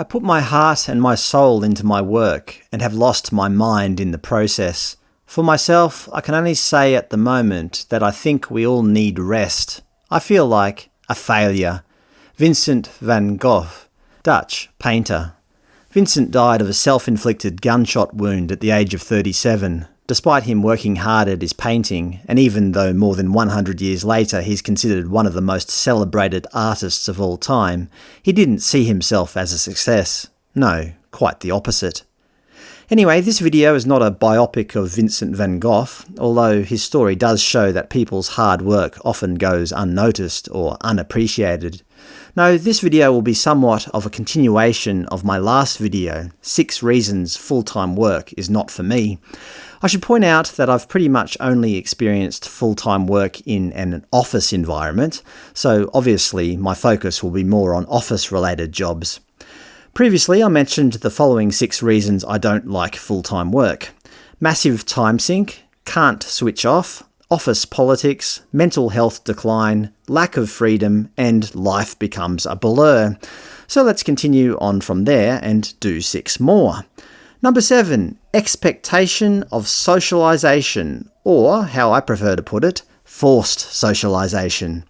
I put my heart and my soul into my work and have lost my mind in the process. For myself, I can only say at the moment that I think we all need rest. I feel like a failure. Vincent Van Gogh, Dutch painter. Vincent died of a self-inflicted gunshot wound at the age of 37. Despite him working hard at his painting, and even though more than 100 years later he's considered one of the most celebrated artists of all time, he didn't see himself as a success. No, quite the opposite. Anyway, this video is not a biopic of Vincent van Gogh, although his story does show that people's hard work often goes unnoticed or unappreciated. No, this video will be somewhat of a continuation of my last video, 6 Reasons Full-Time Work is Not For Me. I should point out that I've pretty much only experienced full-time work in an office environment, so obviously my focus will be more on office-related jobs. Previously, I mentioned the following 6 reasons I don't like full-time work. Massive time sink, can't switch off, office politics, mental health decline, lack of freedom, and life becomes a blur. So let's continue on from there and do 6 more. Number 7, expectation of socialisation, or, how I prefer to put it, forced socialisation.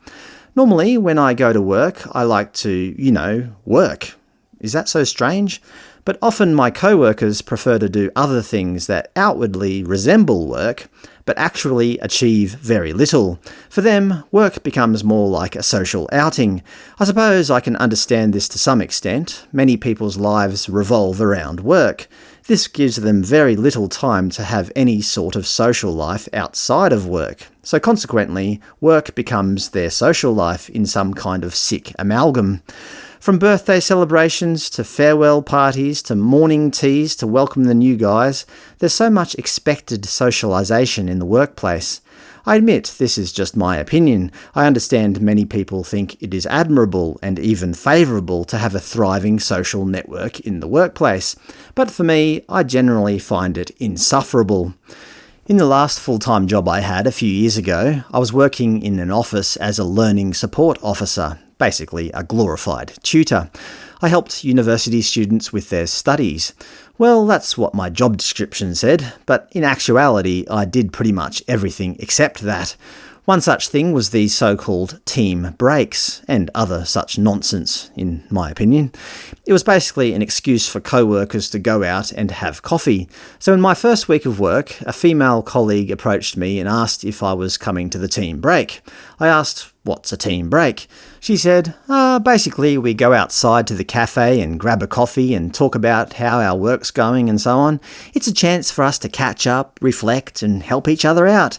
Normally, when I go to work, I like to, work. Is that so strange? But often my co-workers prefer to do other things that outwardly resemble work, but actually achieve very little. For them, work becomes more like a social outing. I suppose I can understand this to some extent. Many people's lives revolve around work. This gives them very little time to have any sort of social life outside of work. So consequently, work becomes their social life in some kind of sick amalgam. From birthday celebrations to farewell parties to morning teas to welcome the new guys, there's so much expected socialisation in the workplace. I admit this is just my opinion. I understand many people think it is admirable and even favourable to have a thriving social network in the workplace. But for me, I generally find it insufferable. In the last full-time job I had a few years ago, I was working in an office as a learning support officer. Basically a glorified tutor. I helped university students with their studies. Well, that's what my job description said, but in actuality I did pretty much everything except that. One such thing was the so-called team breaks, and other such nonsense, in my opinion. It was basically an excuse for co-workers to go out and have coffee. So in my first week of work, a female colleague approached me and asked if I was coming to the team break. I asked, "What's a team break?" She said, basically we go outside to the cafe and grab a coffee and talk about how our work's going and so on. It's a chance for us to catch up, reflect, and help each other out.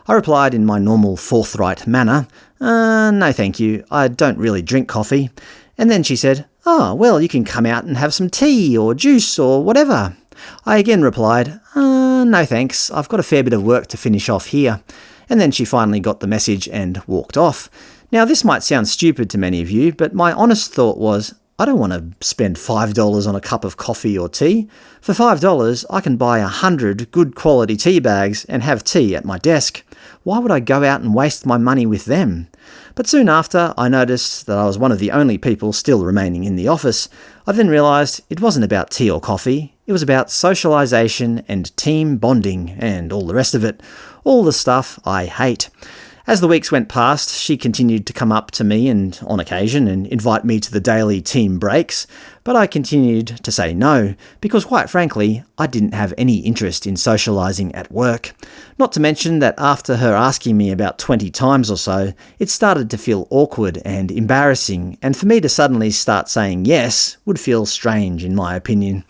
I replied in my normal forthright manner, no thank you, I don't really drink coffee. And then she said, well, you can come out and have some tea or juice or whatever. I again replied, no thanks, I've got a fair bit of work to finish off here. And then she finally got the message and walked off. Now this might sound stupid to many of you, but my honest thought was, I don't want to spend $5 on a cup of coffee or tea. For $5, I can buy 100 good quality tea bags and have tea at my desk. Why would I go out and waste my money with them? But soon after, I noticed that I was one of the only people still remaining in the office. I then realised it wasn't about tea or coffee. It was about socialisation and team bonding and all the rest of it. All the stuff I hate. As the weeks went past, she continued to come up to me and, on occasion, and invite me to the daily team breaks, but I continued to say no, because quite frankly, I didn't have any interest in socialising at work. Not to mention that after her asking me about 20 times or so, it started to feel awkward and embarrassing, and for me to suddenly start saying yes would feel strange in my opinion.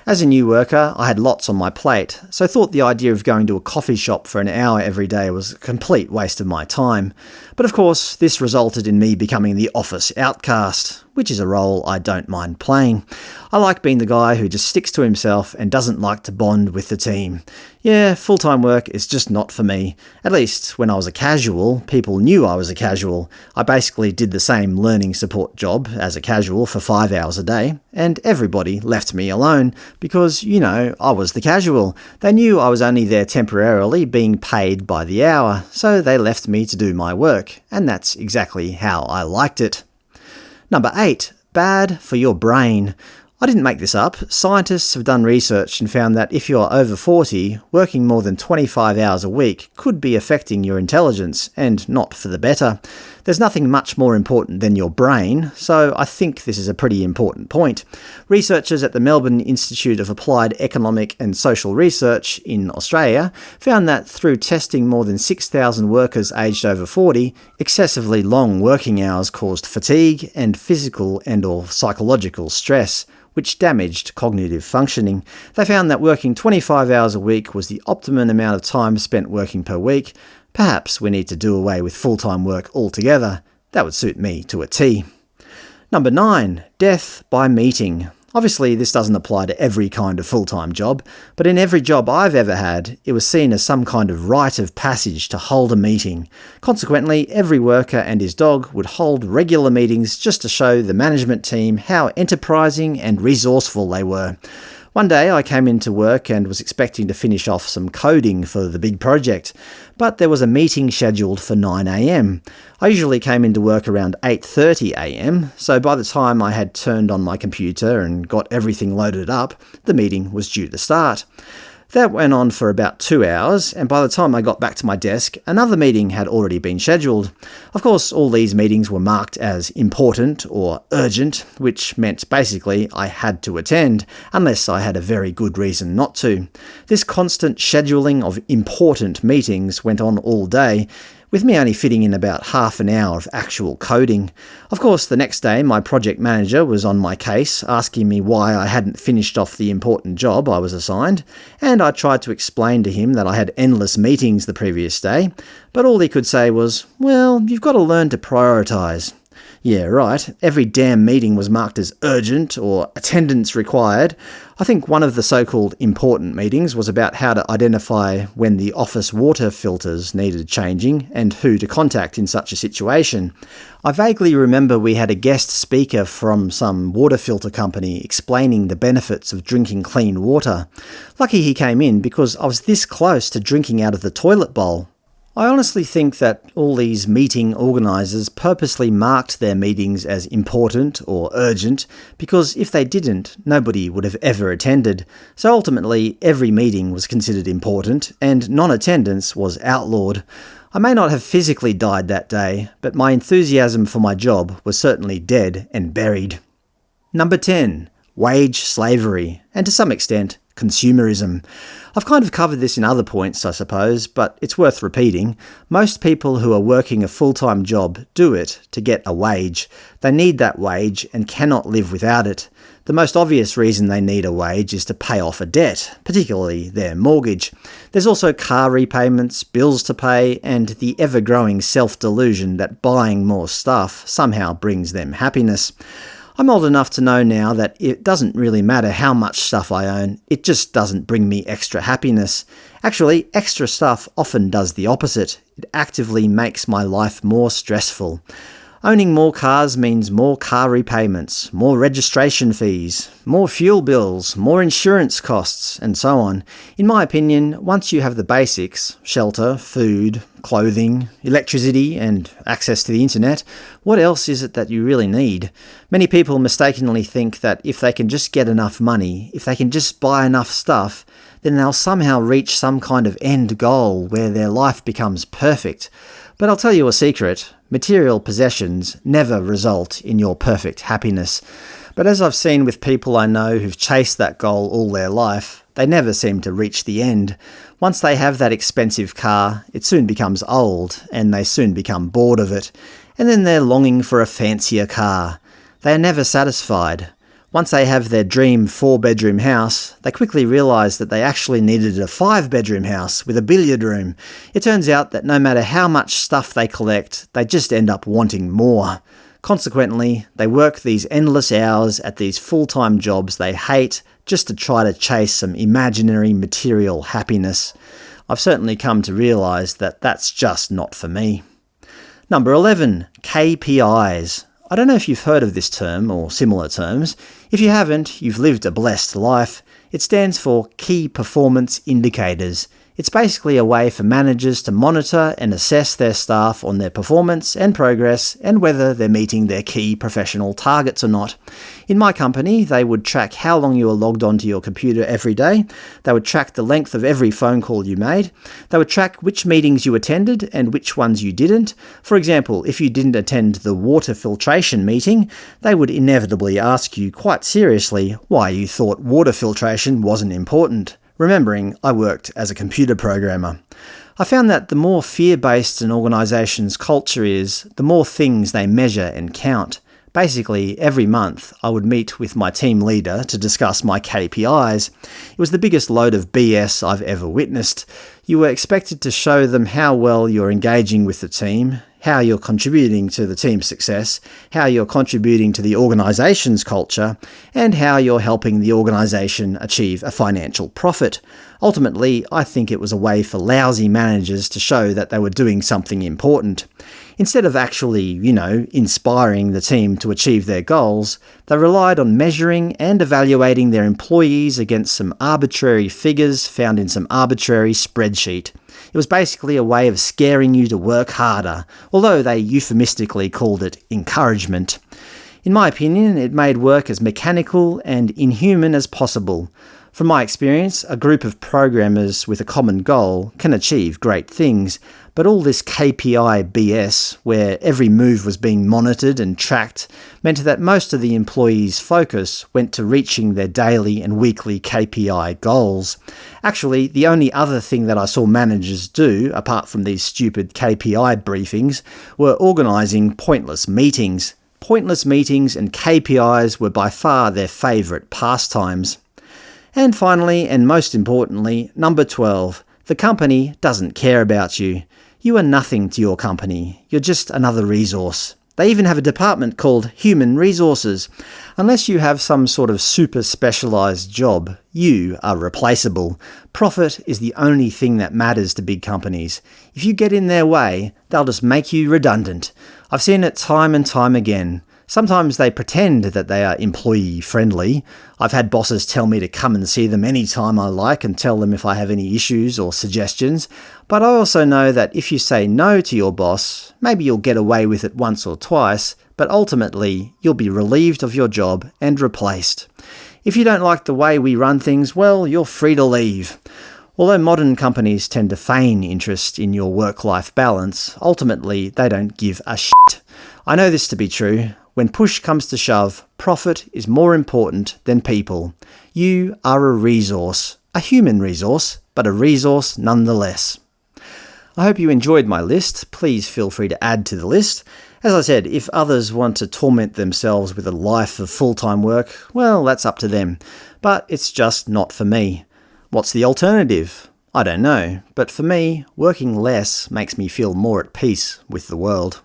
As a new worker, I had lots on my plate, so I thought the idea of going to a coffee shop for an hour every day was a complete waste of my time. But of course, this resulted in me becoming the office outcast, which is a role I don't mind playing. I like being the guy who just sticks to himself and doesn't like to bond with the team. Yeah, full-time work is just not for me. At least when I was a casual, people knew I was a casual. I basically did the same learning support job as a casual for 5 hours a day, and everybody left me alone because, I was the casual. They knew I was only there temporarily being paid by the hour, so they left me to do my work, and that's exactly how I liked it. Number 8. Bad for your brain. I didn't make this up. Scientists have done research and found that if you're over 40, working more than 25 hours a week could be affecting your intelligence, and not for the better. There's nothing much more important than your brain, so I think this is a pretty important point. Researchers at the Melbourne Institute of Applied Economic and Social Research in Australia found that through testing more than 6,000 workers aged over 40, excessively long working hours caused fatigue and physical and/or psychological stress, which damaged cognitive functioning. They found that working 25 hours a week was the optimum amount of time spent working per week. Perhaps we need to do away with full-time work altogether. That would suit me to a T. Number 9. Death by meeting. Obviously, this doesn't apply to every kind of full-time job, but in every job I've ever had, it was seen as some kind of rite of passage to hold a meeting. Consequently, every worker and his dog would hold regular meetings just to show the management team how enterprising and resourceful they were. One day I came into work and was expecting to finish off some coding for the big project, but there was a meeting scheduled for 9 a.m. I usually came into work around 8:30 a.m, so by the time I had turned on my computer and got everything loaded up, the meeting was due to start. That went on for about 2 hours, and by the time I got back to my desk, another meeting had already been scheduled. Of course, all these meetings were marked as important or urgent, which meant basically I had to attend, unless I had a very good reason not to. This constant scheduling of important meetings went on all day, with me only fitting in about half an hour of actual coding. Of course, the next day my project manager was on my case, asking me why I hadn't finished off the important job I was assigned, and I tried to explain to him that I had endless meetings the previous day, but all he could say was, "Well, you've got to learn to prioritise." Yeah, right. Every damn meeting was marked as urgent or attendance required. I think one of the so-called important meetings was about how to identify when the office water filters needed changing and who to contact in such a situation. I vaguely remember we had a guest speaker from some water filter company explaining the benefits of drinking clean water. Lucky he came in because I was this close to drinking out of the toilet bowl. I honestly think that all these meeting organisers purposely marked their meetings as important or urgent, because if they didn't, nobody would have ever attended. So ultimately, every meeting was considered important, and non-attendance was outlawed. I may not have physically died that day, but my enthusiasm for my job was certainly dead and buried. Number 10. Wage slavery, and to some extent, consumerism. I've kind of covered this in other points, I suppose, but it's worth repeating. Most people who are working a full-time job do it to get a wage. They need that wage and cannot live without it. The most obvious reason they need a wage is to pay off a debt, particularly their mortgage. There's also car repayments, bills to pay, and the ever-growing self-delusion that buying more stuff somehow brings them happiness. I'm old enough to know now that it doesn't really matter how much stuff I own, it just doesn't bring me extra happiness. Actually, extra stuff often does the opposite. It actively makes my life more stressful. Owning more cars means more car repayments, more registration fees, more fuel bills, more insurance costs, and so on. In my opinion, once you have the basics, shelter, food, clothing, electricity, and access to the internet, what else is it that you really need? Many people mistakenly think that if they can just get enough money, if they can just buy enough stuff, then they'll somehow reach some kind of end goal where their life becomes perfect. But I'll tell you a secret. Material possessions never result in your perfect happiness. But as I've seen with people I know who've chased that goal all their life, they never seem to reach the end. Once they have that expensive car, it soon becomes old, and they soon become bored of it. And then they're longing for a fancier car. They are never satisfied. Once they have their dream 4-bedroom house, they quickly realise that they actually needed a 5-bedroom house with a billiard room. It turns out that no matter how much stuff they collect, they just end up wanting more. Consequently, they work these endless hours at these full-time jobs they hate just to try to chase some imaginary material happiness. I've certainly come to realise that that's just not for me. Number 11. KPIs. I don't know if you've heard of this term or similar terms. If you haven't, you've lived a blessed life. It stands for Key Performance Indicators. It's basically a way for managers to monitor and assess their staff on their performance and progress and whether they're meeting their key professional targets or not. In my company, they would track how long you were logged onto your computer every day. They would track the length of every phone call you made. They would track which meetings you attended and which ones you didn't. For example, if you didn't attend the water filtration meeting, they would inevitably ask you quite seriously why you thought water filtration wasn't important. Remembering I worked as a computer programmer. I found that the more fear-based an organisation's culture is, the more things they measure and count. Basically, every month I would meet with my team leader to discuss my KPIs. It was the biggest load of BS I've ever witnessed. You were expected to show them how well you're engaging with the team, how you're contributing to the team's success, how you're contributing to the organisation's culture, and how you're helping the organisation achieve a financial profit. Ultimately, I think it was a way for lousy managers to show that they were doing something important. Instead of actually, inspiring the team to achieve their goals, they relied on measuring and evaluating their employees against some arbitrary figures found in some arbitrary spreadsheet. It was basically a way of scaring you to work harder, although they euphemistically called it encouragement. In my opinion, it made work as mechanical and inhuman as possible. From my experience, a group of programmers with a common goal can achieve great things, but all this KPI BS, where every move was being monitored and tracked, meant that most of the employees' focus went to reaching their daily and weekly KPI goals. Actually, the only other thing that I saw managers do, apart from these stupid KPI briefings, were organising pointless meetings. Pointless meetings and KPIs were by far their favourite pastimes. And finally, and most importantly, number 12, the company doesn't care about you. You are nothing to your company. You're just another resource. They even have a department called Human Resources. Unless you have some sort of super specialised job, you are replaceable. Profit is the only thing that matters to big companies. If you get in their way, they'll just make you redundant. I've seen it time and time again. Sometimes they pretend that they are employee-friendly. I've had bosses tell me to come and see them anytime I like and tell them if I have any issues or suggestions. But I also know that if you say no to your boss, maybe you'll get away with it once or twice, but ultimately you'll be relieved of your job and replaced. If you don't like the way we run things, well, you're free to leave. Although modern companies tend to feign interest in your work-life balance, ultimately they don't give a shit. I know this to be true. When push comes to shove, profit is more important than people. You are a resource. A human resource, but a resource nonetheless. I hope you enjoyed my list. Please feel free to add to the list. As I said, if others want to torment themselves with a life of full-time work, well, that's up to them. But it's just not for me. What's the alternative? I don't know. But for me, working less makes me feel more at peace with the world.